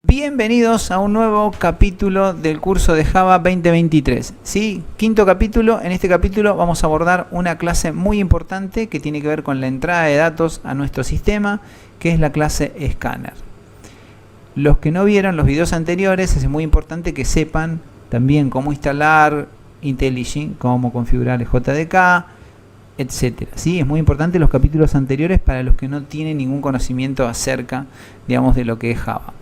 Bienvenidos a un nuevo capítulo del curso de Java 2023. ¿Sí? Quinto capítulo. En este capítulo vamos a abordar una clase muy importante que tiene que ver con la entrada de datos a nuestro sistema, que es la clase Scanner. Los que no vieron los videos anteriores, es muy importante que sepan también cómo instalar IntelliJ, cómo configurar el JDK, etcétera. ¿Sí? Es muy importante los capítulos anteriores para los que no tienen ningún conocimiento acerca, digamos, de lo que es Java.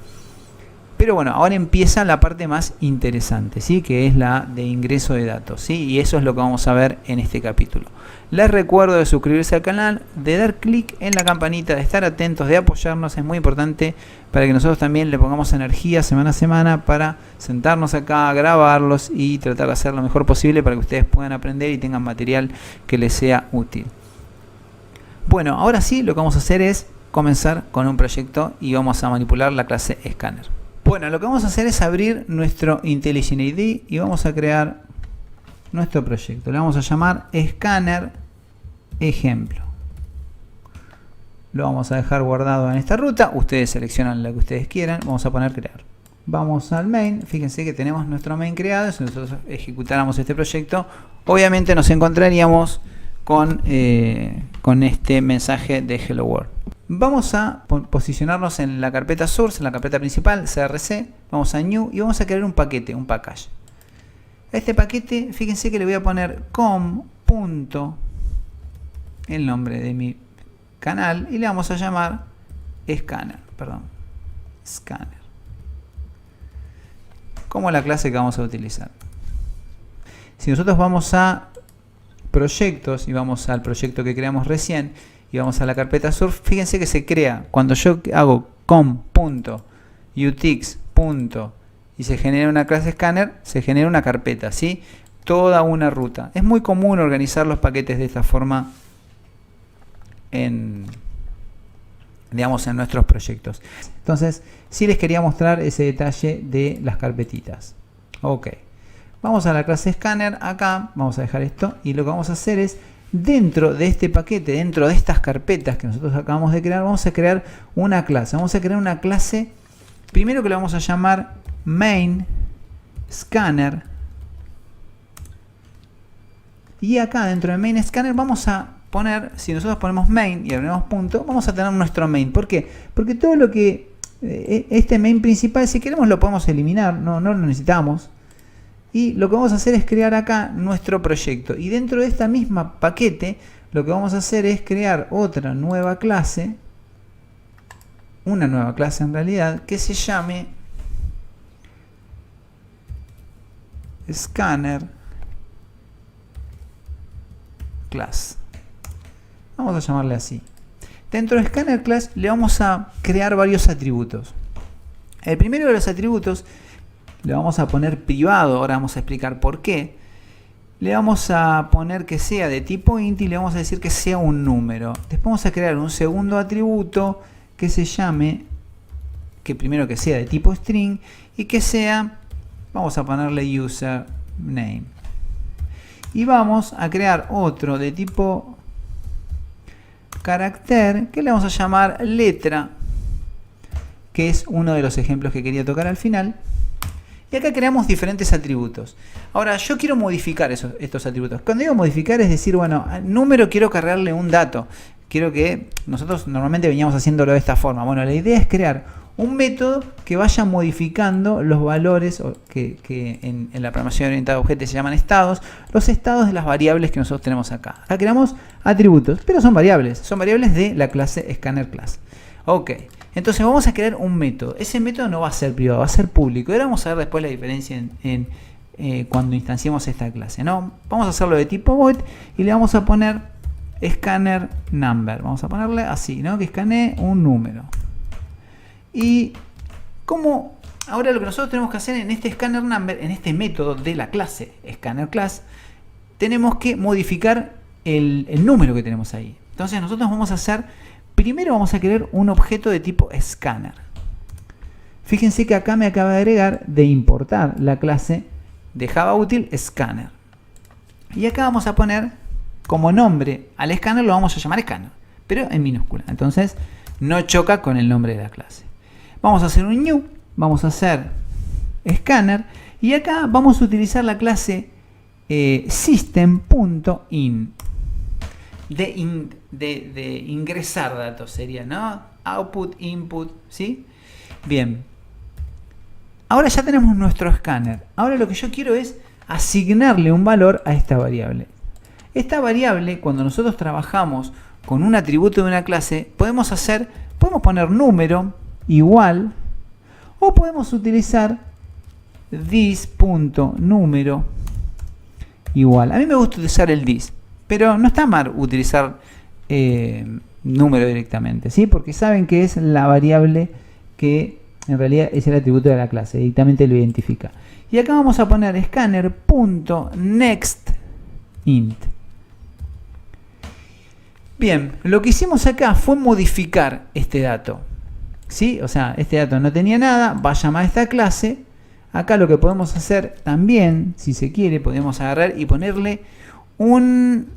Pero bueno, ahora empieza la parte más interesante, ¿sí? Que es la de ingreso de datos, ¿sí? Y eso es lo que vamos a ver en este capítulo. Les recuerdo de suscribirse al canal, de dar clic en la campanita, de estar atentos, de apoyarnos. Es muy importante para que nosotros también le pongamos energía semana a semana para sentarnos acá, grabarlos y tratar de hacer lo mejor posible para que ustedes puedan aprender y tengan material que les sea útil. Bueno, ahora sí lo que vamos a hacer es comenzar con un proyecto y vamos a manipular la clase Scanner. Bueno, lo que vamos a hacer es abrir nuestro IntelliJ IDE y vamos a crear nuestro proyecto. Le vamos a llamar Scanner Ejemplo. Lo vamos a dejar guardado en esta ruta. Ustedes seleccionan la que ustedes quieran. Vamos a poner crear. Vamos al main. Fíjense que tenemos nuestro main creado. Si nosotros ejecutáramos este proyecto, obviamente nos encontraríamos con este mensaje de Hello World. Vamos a posicionarnos en la carpeta source, en la carpeta principal, CRC. Vamos a new y vamos a crear un paquete, un package. A este paquete, fíjense que le voy a poner com. El nombre de mi canal y le vamos a llamar Scanner, como la clase que vamos a utilizar. Si nosotros vamos a proyectos y vamos al proyecto que creamos recién y vamos a la carpeta source, fíjense que se crea cuando yo hago com.utix. y se genera una clase Scanner, se genera una carpeta, ¿sí? Toda una ruta. Es muy común organizar los paquetes de esta forma en nuestros proyectos. Entonces, sí les quería mostrar ese detalle de las carpetitas. Ok. Vamos a la clase Scanner, acá vamos a dejar esto y lo que vamos a hacer es, dentro de este paquete, dentro de estas carpetas que nosotros acabamos de crear, vamos a crear una clase. Vamos a crear una clase, primero que le vamos a llamar main scanner. Y acá dentro de main scanner vamos a poner, si nosotros ponemos main y abrimos punto, vamos a tener nuestro main. ¿Por qué? Porque todo lo que, este main principal, si queremos lo podemos eliminar, no lo necesitamos. Y lo que vamos a hacer es crear acá nuestro proyecto. Y dentro de esta misma paquete, lo que vamos a hacer es crear otra nueva clase. Una nueva clase en realidad, que se llame Scanner Class. Vamos a llamarle así. Dentro de Scanner Class le vamos a crear varios atributos. El primero de los atributos le vamos a poner privado, ahora vamos a explicar por qué. Le vamos a poner que sea de tipo int y le vamos a decir que sea un número. Después vamos a crear un segundo atributo que se llame, que primero que sea de tipo string y que sea, vamos a ponerle username. Y vamos a crear otro de tipo carácter que le vamos a llamar letra, que es uno de los ejemplos que quería tocar al final. Y acá creamos diferentes atributos. Ahora, yo quiero modificar estos atributos. Cuando digo modificar es decir, bueno, al número quiero cargarle un dato. Quiero que nosotros normalmente veníamos haciéndolo de esta forma. Bueno, la idea es crear un método que vaya modificando los valores que en la programación orientada a objetos se llaman estados, los estados de las variables que nosotros tenemos acá. Acá creamos atributos, pero son variables de la clase Scanner Class. Ok. Entonces vamos a crear un método. Ese método no va a ser privado, va a ser público. Y ahora vamos a ver después la diferencia cuando instanciemos esta clase, ¿no? Vamos a hacerlo de tipo void y le vamos a poner scanner number. Vamos a ponerle así, ¿no? Que escanee un número. Y como ahora lo que nosotros tenemos que hacer en este scanner number, en este método de la clase Scanner Class, tenemos que modificar el número que tenemos ahí. Entonces nosotros vamos a hacer, primero vamos a crear un objeto de tipo scanner. Fíjense que acá me acaba de agregar, de importar la clase de Java útil Scanner. Y acá vamos a poner como nombre al escáner, lo vamos a llamar scanner, pero en minúscula. Entonces no choca con el nombre de la clase. Vamos a hacer un new vamos a hacer scanner y acá vamos a utilizar la clase system.in de ingresar datos sería, ¿no? Output, input, ¿sí? Bien. Ahora ya tenemos nuestro escáner. Ahora lo que yo quiero es asignarle un valor a esta variable. Esta variable, cuando nosotros trabajamos con un atributo de una clase, podemos poner número igual o podemos utilizar this.número igual. A mí me gusta utilizar el this, pero no está mal utilizar número directamente, ¿sí? Porque saben que es la variable que en realidad es el atributo de la clase, directamente lo identifica. Y acá vamos a poner scanner.nextInt. Bien, lo que hicimos acá fue modificar este dato, ¿sí? O sea, este dato no tenía nada, va a llamar a esta clase. Acá lo que podemos hacer también, si se quiere, podemos agarrar y ponerle un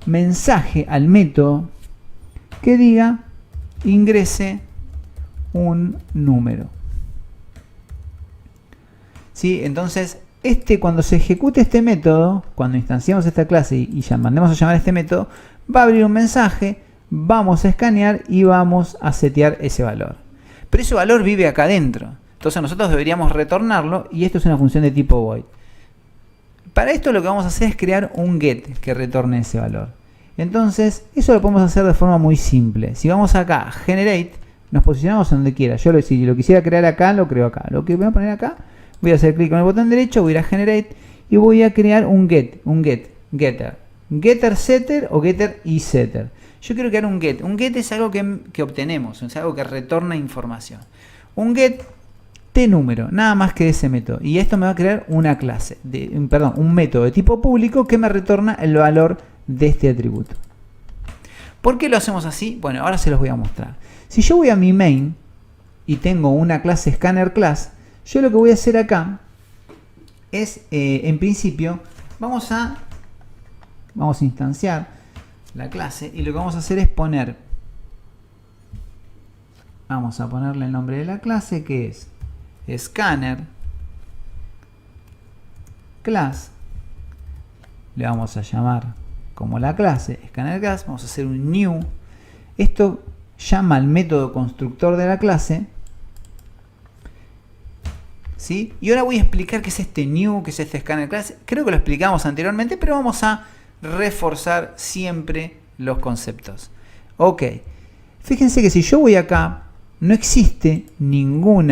mensaje al método que diga ingrese un número. ¿Sí? Entonces, cuando se ejecute este método, cuando instanciamos esta clase y mandemos a llamar a este método, va a abrir un mensaje, vamos a escanear y vamos a setear ese valor. Pero ese valor vive acá adentro. Entonces nosotros deberíamos retornarlo y esto es una función de tipo void. Para esto lo que vamos a hacer es crear un get que retorne ese valor. Entonces eso lo podemos hacer de forma muy simple. Si vamos acá a generate, nos posicionamos en donde quiera. Yo si lo quisiera crear acá, lo creo acá. Lo que voy a poner acá, voy a hacer clic con el botón derecho, voy a ir a generate y voy a crear un getter. Getter setter o getter y setter. Yo quiero crear un get. Un get es algo que obtenemos, es algo que retorna información. Un get número, nada más que ese método. Y esto me va a crear una clase, un método de tipo público que me retorna el valor de este atributo. ¿Por qué lo hacemos así? Bueno, ahora se los voy a mostrar. Si yo voy a mi main y tengo una clase scanner class, yo lo que voy a hacer acá es, en principio, vamos a instanciar la clase y lo que vamos a hacer es vamos a ponerle el nombre de la clase que es scanner class, le vamos a llamar como la clase scanner class, vamos a hacer un new, esto llama al método constructor de la clase, ¿sí? Y ahora voy a explicar qué es este new, qué es este scanner class, creo que lo explicamos anteriormente, pero vamos a reforzar siempre los conceptos. Ok, fíjense que si yo voy acá, no existe ningún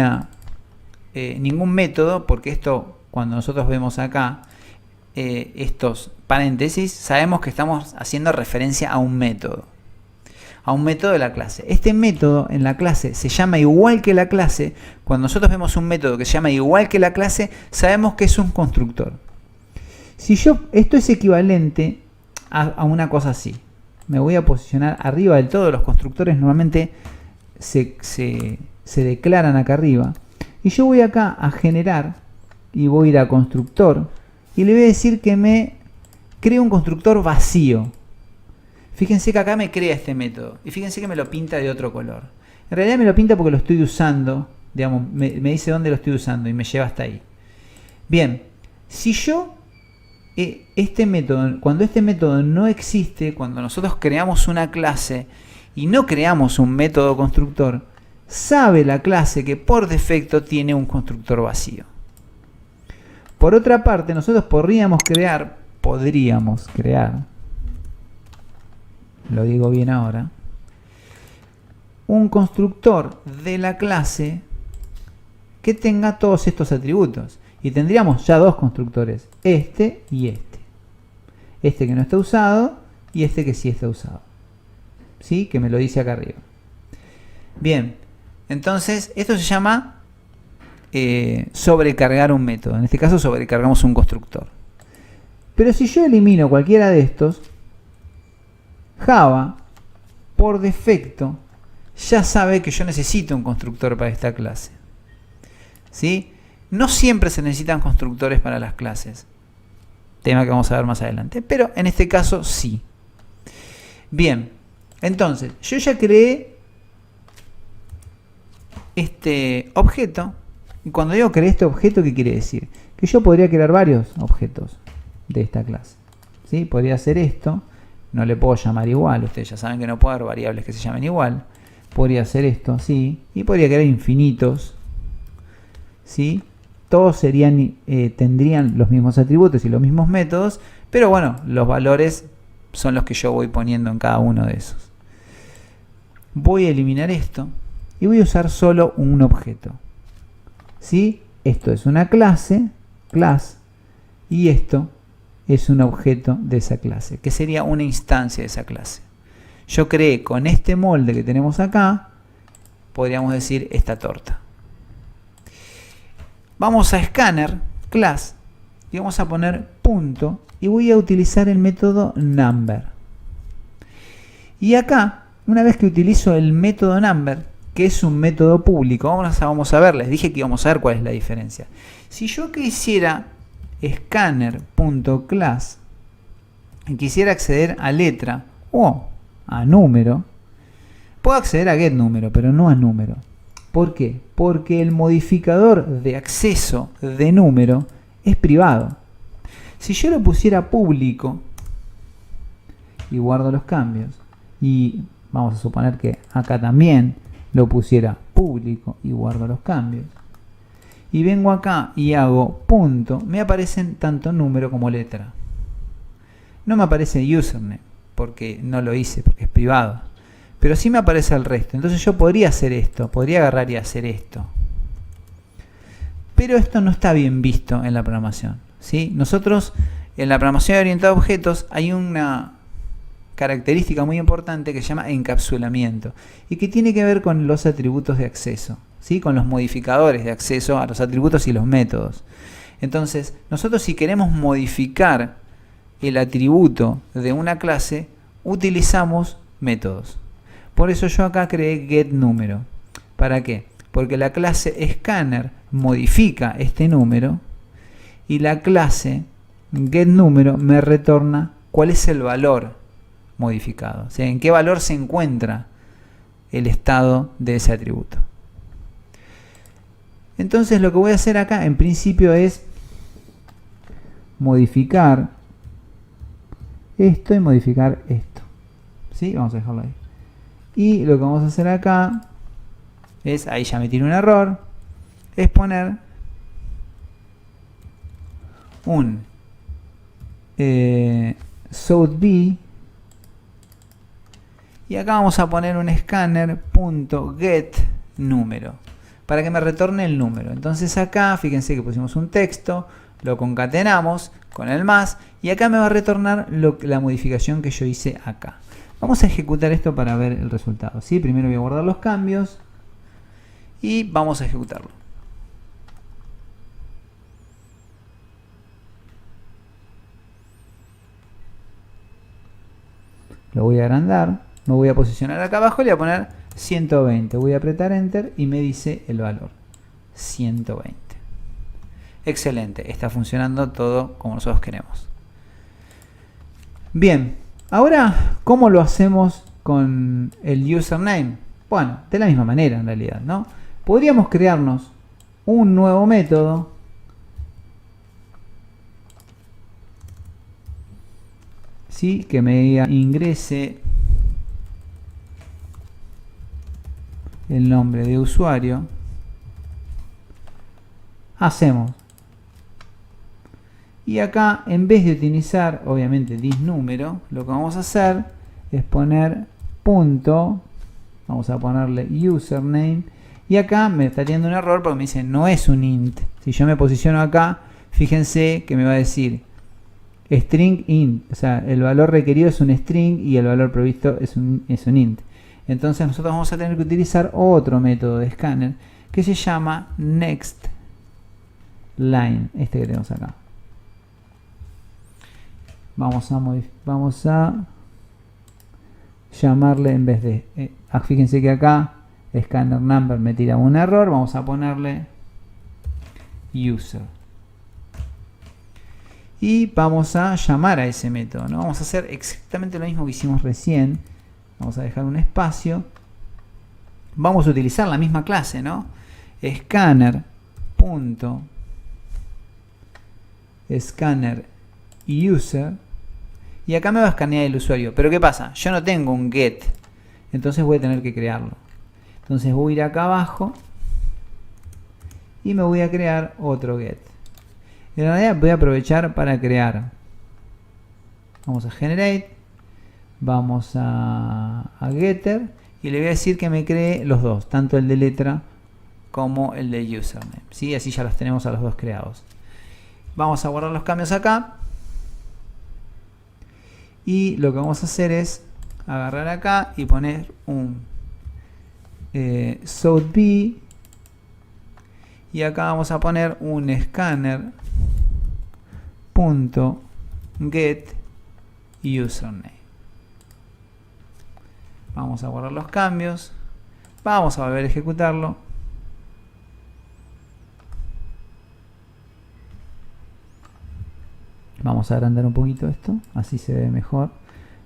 método, porque esto, cuando nosotros vemos acá estos paréntesis, sabemos que estamos haciendo referencia a un método de la clase. Este método en la clase se llama igual que la clase. Cuando nosotros vemos un método que se llama igual que la clase, sabemos que es un constructor. Esto es equivalente a una cosa así. Me voy a posicionar arriba del todo. Los constructores normalmente se declaran acá arriba. Y yo voy acá a generar y voy a ir a constructor y le voy a decir que me cree un constructor vacío. Fíjense que acá me crea este método y fíjense que me lo pinta de otro color. En realidad me lo pinta porque lo estoy usando, digamos, me dice dónde lo estoy usando y me lleva hasta ahí. Bien, si yo cuando este método no existe, cuando nosotros creamos una clase y no creamos un método constructor, sabe la clase que por defecto tiene un constructor vacío. Por otra parte, nosotros podríamos crear, lo digo bien ahora, un constructor de la clase que tenga todos estos atributos. Y tendríamos ya dos constructores, este y este. Este que no está usado y este que sí está usado. ¿Sí? Que me lo dice acá arriba. Bien, entonces esto se llama sobrecargar un método. En este caso sobrecargamos un constructor. Pero si yo elimino cualquiera de estos, Java, por defecto, ya sabe que yo necesito un constructor para esta clase. ¿Sí? No siempre se necesitan constructores para las clases. Tema que vamos a ver más adelante. Pero en este caso sí. Bien. Entonces, yo ya creé este objeto. Y cuando digo creé este objeto, ¿qué quiere decir? Que yo podría crear varios objetos de esta clase. ¿Sí? Podría hacer esto. No le puedo llamar igual. Ustedes ya saben que no puedo haber variables que se llamen igual. Podría hacer esto, sí. Y podría crear infinitos. ¿Sí? Todos serían, tendrían los mismos atributos y los mismos métodos. Pero bueno, los valores son los que yo voy poniendo en cada uno de esos. Voy a eliminar esto. Y voy a usar solo un objeto. ¿Sí? Esto es una clase, class, y esto es un objeto de esa clase, que sería una instancia de esa clase. Yo creé con este molde que tenemos acá, podríamos decir esta torta. Vamos a scanner, class, y vamos a poner punto, y voy a utilizar el método number. Y acá, una vez que utilizo el método number, que es un método público, vamos a ver, les dije que íbamos a ver cuál es la diferencia. Si yo quisiera scanner.class y quisiera acceder a letra o a número, puedo acceder a getNúmero, pero no a número. ¿Por qué? Porque el modificador de acceso de número es privado. Si yo lo pusiera público y guardo los cambios, y vamos a suponer que acá también lo pusiera público y guardo los cambios, y vengo acá y hago punto, me aparecen tanto número como letra. No me aparece username porque no lo hice, porque es privado, pero sí me aparece el resto. Entonces yo podría hacer esto, podría agarrar y hacer esto, pero esto no está bien visto en la programación, ¿sí? Nosotros en la programación orientada a objetos hay una característica muy importante que se llama encapsulamiento y que tiene que ver con los atributos de acceso, ¿sí? Con los modificadores de acceso a los atributos y los métodos. Entonces, nosotros si queremos modificar el atributo de una clase, utilizamos métodos. Por eso yo acá creé getNúmero. ¿Para qué? Porque la clase scanner modifica este número y la clase getNúmero me retorna cuál es el valor modificado, o sea, en qué valor se encuentra el estado de ese atributo. Entonces lo que voy a hacer acá en principio es modificar esto y modificar esto, ¿sí? Vamos a dejarlo ahí. Y lo que vamos a hacer acá es, ahí ya me tiene un error, es poner un southB. Y acá vamos a poner un scanner.getNúmero para que me retorne el número. Entonces acá, fíjense que pusimos un texto, lo concatenamos con el más y acá me va a retornar la modificación que yo hice acá. Vamos a ejecutar esto para ver el resultado, ¿sí? Primero voy a guardar los cambios y vamos a ejecutarlo. Lo voy a agrandar. Me voy a posicionar acá abajo y le voy a poner 120. Voy a apretar Enter y me dice el valor. 120. Excelente. Está funcionando todo como nosotros queremos. Bien. Ahora, ¿cómo lo hacemos con el username? Bueno, de la misma manera en realidad, ¿no? Podríamos crearnos un nuevo método ¿sí? Que me diga ingrese el nombre de usuario. Hacemos. Y acá, en vez de utilizar, obviamente, thisNúmero, lo que vamos a hacer es poner punto. Vamos a ponerle username. Y acá me está teniendo un error porque me dice no es un int. Si yo me posiciono acá, fíjense que me va a decir string int. O sea, el valor requerido es un string y el valor provisto es un int. Entonces nosotros vamos a tener que utilizar otro método de scanner que se llama nextLine, este que tenemos acá. Vamos a llamarle en vez de fíjense que acá scanner number me tira un error, vamos a ponerle user y vamos a llamar a ese método, ¿no? Vamos a hacer exactamente lo mismo que hicimos recién. Vamos a dejar un espacio vamos a utilizar la misma clase, ¿no? Scanner punto scanner user, y acá me va a escanear el usuario. Pero ¿qué pasa? Yo no tengo un get, entonces voy a tener que crearlo. Entonces voy a ir acá abajo y me voy a crear otro get. En realidad voy a aprovechar para crear. Vamos a generate, vamos a getter y le voy a decir que me cree los dos, tanto el de letra como el de username, ¿sí? Así ya los tenemos a los dos creados. Vamos a guardar los cambios acá y lo que vamos a hacer es agarrar acá y poner un SouthB, y acá vamos a poner un scanner punto get username. Vamos a guardar los cambios, vamos a volver a ejecutarlo. Vamos a agrandar un poquito esto, así se ve mejor.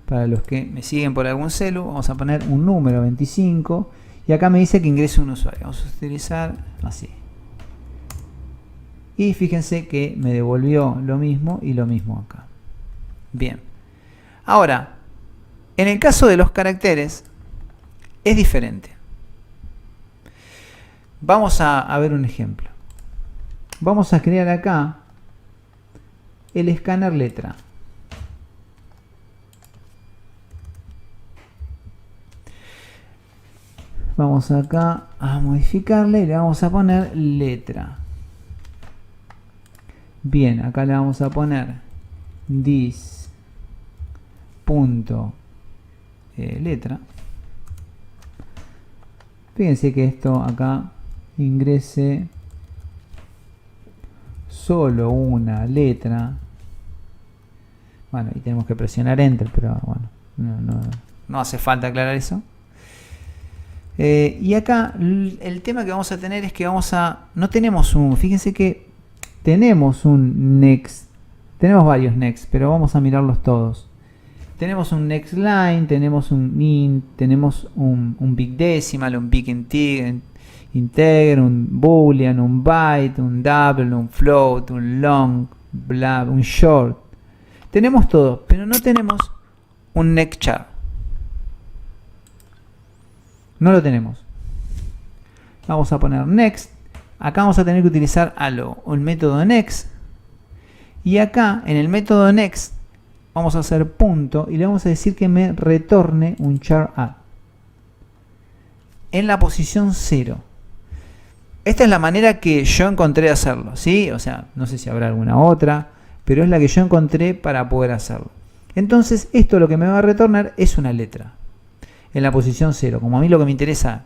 Para los que me siguen por algún celu, vamos a poner un número 25 y acá me dice que ingrese un usuario. Vamos a utilizar así. Y fíjense que me devolvió lo mismo y lo mismo acá. Bien. Ahora, en el caso de los caracteres, es diferente. Vamos a ver un ejemplo. Vamos a crear acá el escáner letra. Vamos acá a modificarle y le vamos a poner letra. Bien, acá le vamos a poner this punto letra. Fíjense que esto acá ingrese solo una letra. Bueno, y tenemos que presionar enter, pero bueno, no hace falta aclarar eso. Y acá el tema que vamos a tener es que no tenemos fíjense que tenemos un next, tenemos varios next, pero vamos a mirarlos todos. Tenemos un next line, tenemos un int, tenemos un big decimal, un big integer, un boolean, un byte, un double, un float, un long, un short. Tenemos todo, pero no tenemos un next char. No lo tenemos. Vamos a poner next. Acá vamos a tener que utilizar un método next. Y acá en el método next vamos a hacer punto y le vamos a decir que me retorne un char add en la posición 0. Esta es la manera que yo encontré de hacerlo, ¿sí? O sea, no sé si habrá alguna otra, pero es la que yo encontré para poder hacerlo. Entonces, esto lo que me va a retornar es una letra en la posición 0. Como a mí lo que me interesa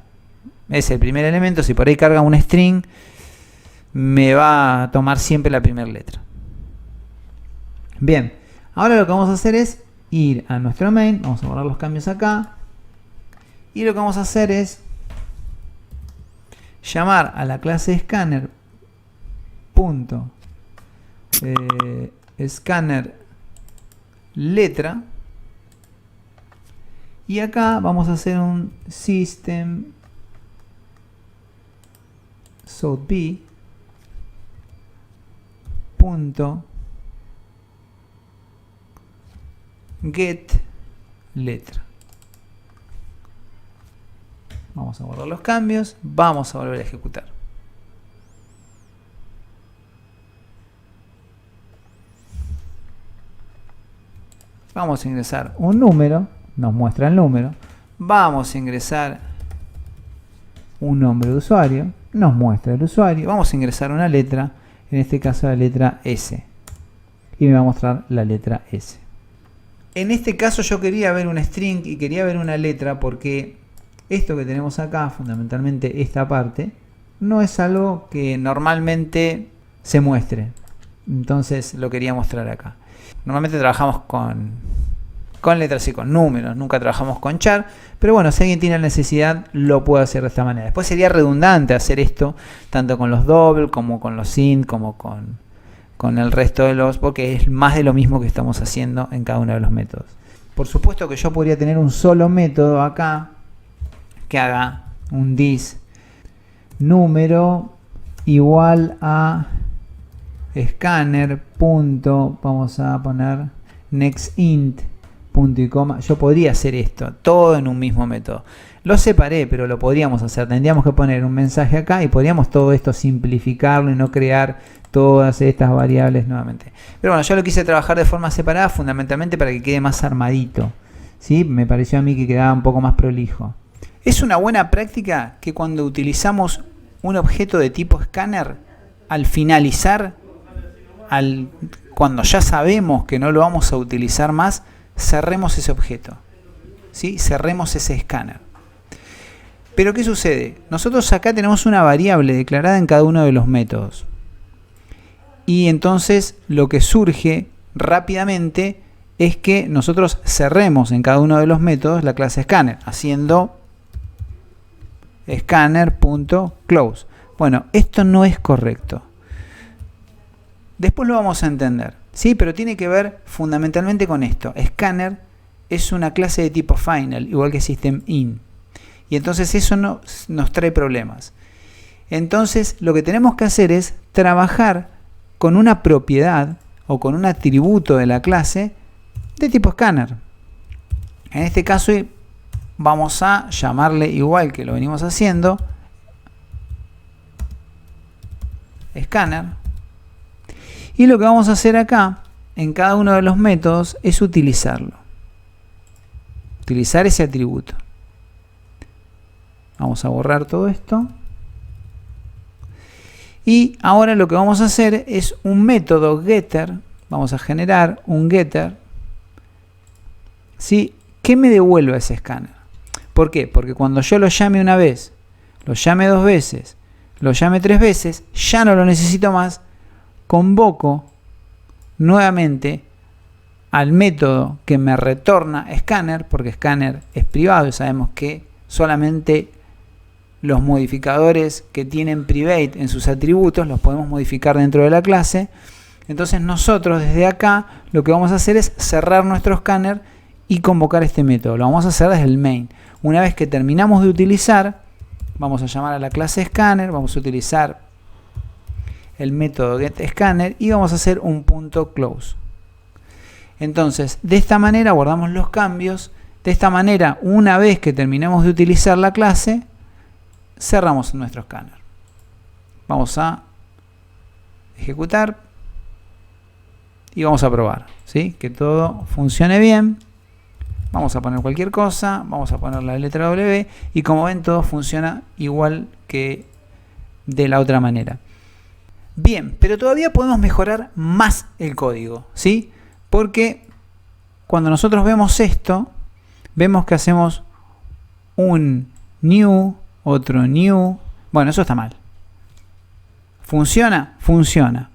es el primer elemento, si por ahí carga un string, me va a tomar siempre la primera letra. Bien, ahora lo que vamos a hacer es ir a nuestro main, vamos a borrar los cambios acá, y lo que vamos a hacer es llamar a la clase scanner scanner letra, y acá vamos a hacer un system SouthB punto get letra. Vamos a guardar los cambios, vamos a volver a ejecutar. Vamos a ingresar un número, nos muestra el número. Vamos a ingresar un nombre de usuario, nos muestra el usuario. Vamos a ingresar una letra, en este caso la letra S. Y me va a mostrar la letra S. En este caso yo quería ver un string y quería ver una letra porque esto que tenemos acá, fundamentalmente esta parte, no es algo que normalmente se muestre. Entonces lo quería mostrar acá. Normalmente trabajamos con letras y con números, nunca trabajamos con char, pero bueno, si alguien tiene la necesidad lo puede hacer de esta manera. Después sería redundante hacer esto tanto con los double como con los int como con el resto de porque es más de lo mismo que estamos haciendo en cada uno de los métodos. Por supuesto que yo podría tener un solo método acá que haga un dis número igual a scanner punto, vamos a poner nextInt punto y coma. Yo podría hacer esto todo en un mismo método. Lo separé, pero lo podríamos hacer. Tendríamos que poner un mensaje acá y podríamos todo esto simplificarlo y no crear todas estas variables nuevamente. Pero bueno, yo lo quise trabajar de forma separada fundamentalmente para que quede más armadito, ¿sí? Me pareció a mí que quedaba un poco más prolijo. Es una buena práctica que cuando utilizamos un objeto de tipo scanner, al finalizar, cuando ya sabemos que no lo vamos a utilizar más, cerremos ese objeto, ¿sí? Cerremos ese escáner. Pero ¿qué sucede? Nosotros acá tenemos una variable declarada en cada uno de los métodos. Y entonces lo que surge rápidamente es que nosotros cerremos en cada uno de los métodos la clase scanner, haciendo scanner.close. Bueno, esto no es correcto. Después lo vamos a entender, ¿sí? Pero tiene que ver fundamentalmente con esto. Scanner es una clase de tipo final, igual que system_in. Y entonces eso nos trae problemas. Entonces lo que tenemos que hacer es trabajar con una propiedad o con un atributo de la clase de tipo scanner. En este caso vamos a llamarle igual que lo venimos haciendo, scanner. Y lo que vamos a hacer acá en cada uno de los métodos es utilizarlo. Utilizar ese atributo. Vamos a borrar todo esto. Y ahora lo que vamos a hacer es un método getter. Vamos a generar un getter, ¿sí? Que me devuelva ese escáner. ¿Por qué? Porque cuando yo lo llame una vez, lo llame dos veces, lo llame tres veces, ya no lo necesito más. Convoco nuevamente al método que me retorna scanner, porque scanner es privado y sabemos que solamente los modificadores que tienen private en sus atributos los podemos modificar dentro de la clase. Entonces nosotros desde acá lo que vamos a hacer es cerrar nuestro scanner y convocar este método. Lo vamos a hacer desde el main. Una vez que terminamos de utilizar, vamos a llamar a la clase scanner, vamos a utilizar el método getScanner y vamos a hacer un punto close. Entonces, de esta manera guardamos los cambios. De esta manera, una vez que terminemos de utilizar la clase, cerramos nuestro escáner. Vamos a ejecutar y vamos a probar, ¿sí? Que todo funcione bien. Vamos a poner cualquier cosa, vamos a poner la letra W y como ven todo funciona igual que de la otra manera. Bien, pero todavía podemos mejorar más el código, ¿sí? Porque cuando nosotros vemos esto, vemos que hacemos un new, otro new. Bueno, eso está mal. ¿Funciona? Funciona.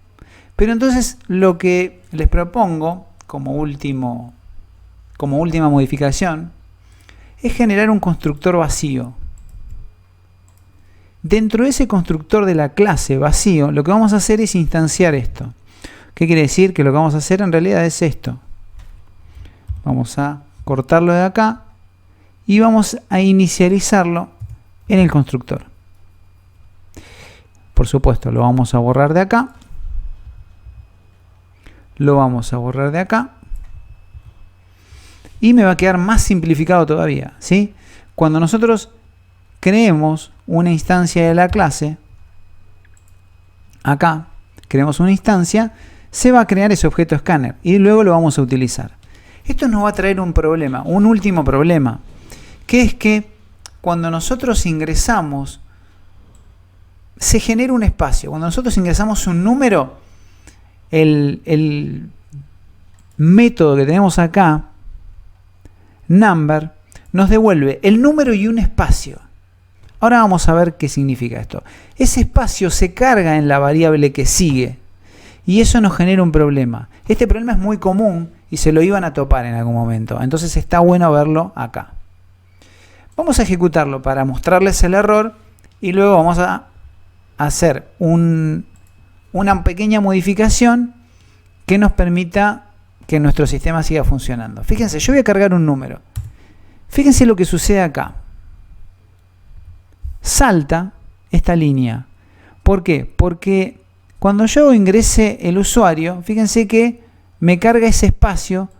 Pero entonces lo que les propongo como última modificación es generar un constructor vacío. Dentro de ese constructor de la clase vacío, lo que vamos a hacer es instanciar esto. ¿Qué quiere decir? Que lo que vamos a hacer en realidad es esto. Vamos a cortarlo de acá y vamos a inicializarlo en el constructor. Por supuesto, lo vamos a borrar de acá. Lo vamos a borrar de acá. Y me va a quedar más simplificado todavía, ¿sí? Cuando nosotros creemos una instancia de la clase, acá creemos una instancia, se va a crear ese objeto scanner y luego lo vamos a utilizar. Esto nos va a traer un problema, un último problema, que es que cuando nosotros ingresamos, se genera un espacio. Cuando nosotros ingresamos un número, el método que tenemos acá, number, nos devuelve el número y un espacio. Ahora vamos a ver qué significa esto. Ese espacio se carga en la variable que sigue y eso nos genera un problema. Este problema es muy común y se lo iban a topar en algún momento. Entonces está bueno verlo acá. Vamos a ejecutarlo para mostrarles el error y luego vamos a hacer una pequeña modificación que nos permita que nuestro sistema siga funcionando. Fíjense, yo voy a cargar un número. Fíjense lo que sucede acá. salta esta línea. ¿Por qué? Porque cuando yo ingrese el usuario, fíjense que me carga ese espacio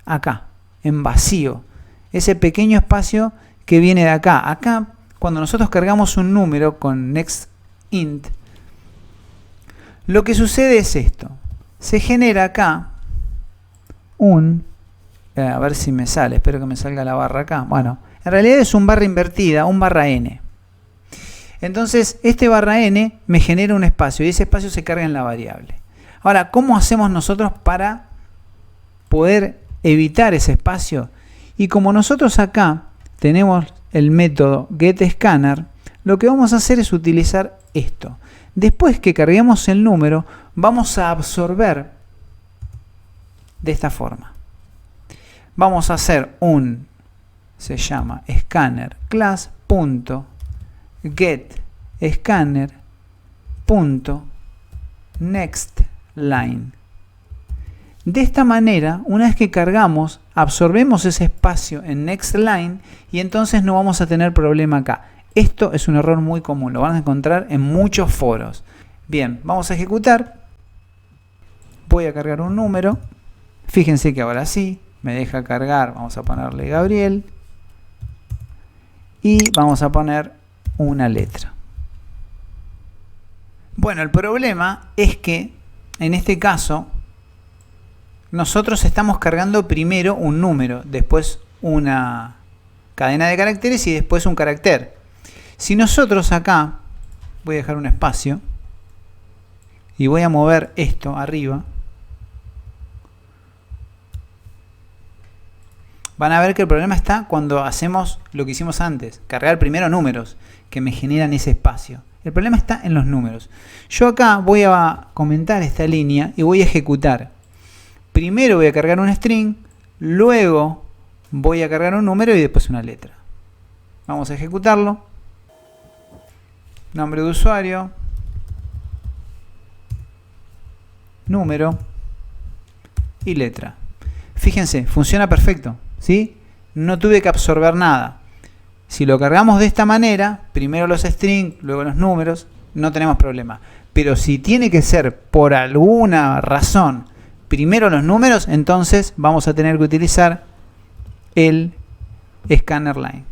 acá, en vacío. Ese pequeño espacio que viene de acá. Acá, cuando nosotros cargamos un número con nextInt, lo que sucede es esto. Se genera acá un... a ver si me sale, espero que me salga la barra acá. Bueno, en realidad es un barra invertida, un barra n. Entonces, este barra n me genera un espacio y ese espacio se carga en la variable. Ahora, ¿cómo hacemos nosotros para poder evitar ese espacio? Y como nosotros acá tenemos el método getScanner, lo que vamos a hacer es utilizar esto. Después que carguemos el número, vamos a absorber de esta forma. Vamos a hacer un, se llama scanner class.getScanner.nextLine. De esta manera, una vez que cargamos, absorbemos ese espacio en nextLine y entonces no vamos a tener problema acá. Esto es un error muy común, lo van a encontrar en muchos foros. Bien, vamos a ejecutar. Voy a cargar un número. Fíjense que ahora sí, me deja cargar. Vamos a ponerle Gabriel. Y vamos a poner una letra. Bueno, el problema es que en este caso nosotros estamos cargando primero un número, después una cadena de caracteres y después un carácter. Si nosotros acá, voy a dejar un espacio y voy a mover esto arriba, van a ver que el problema está cuando hacemos lo que hicimos antes, cargar primero números que me generan ese espacio. El problema está en los números. Yo acá voy a comentar esta línea y voy a ejecutar. Primero voy a cargar un string, luego voy a cargar un número y después una letra. Vamos a ejecutarlo. Nombre de usuario, número y letra. Fíjense, funciona perfecto, ¿sí? No tuve que absorber nada. Si lo cargamos de esta manera, primero los strings, luego los números, no tenemos problema. Pero si tiene que ser por alguna razón primero los números, entonces vamos a tener que utilizar el scanner line.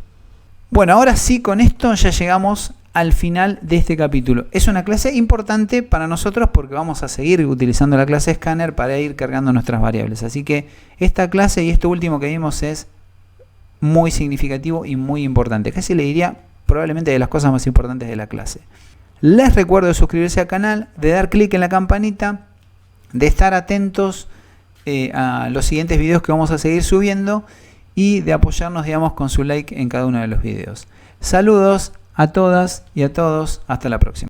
Bueno, ahora sí, con esto ya llegamos al final de este capítulo. Es una clase importante para nosotros porque vamos a seguir utilizando la clase scanner para ir cargando nuestras variables. Así que esta clase y esto último que vimos es muy significativo y muy importante. Casi le diría probablemente de las cosas más importantes de la clase. Les recuerdo de suscribirse al canal, de dar clic en la campanita, de estar atentos a los siguientes videos que vamos a seguir subiendo y de apoyarnos, digamos, con su like en cada uno de los videos. Saludos a todas y a todos. Hasta la próxima.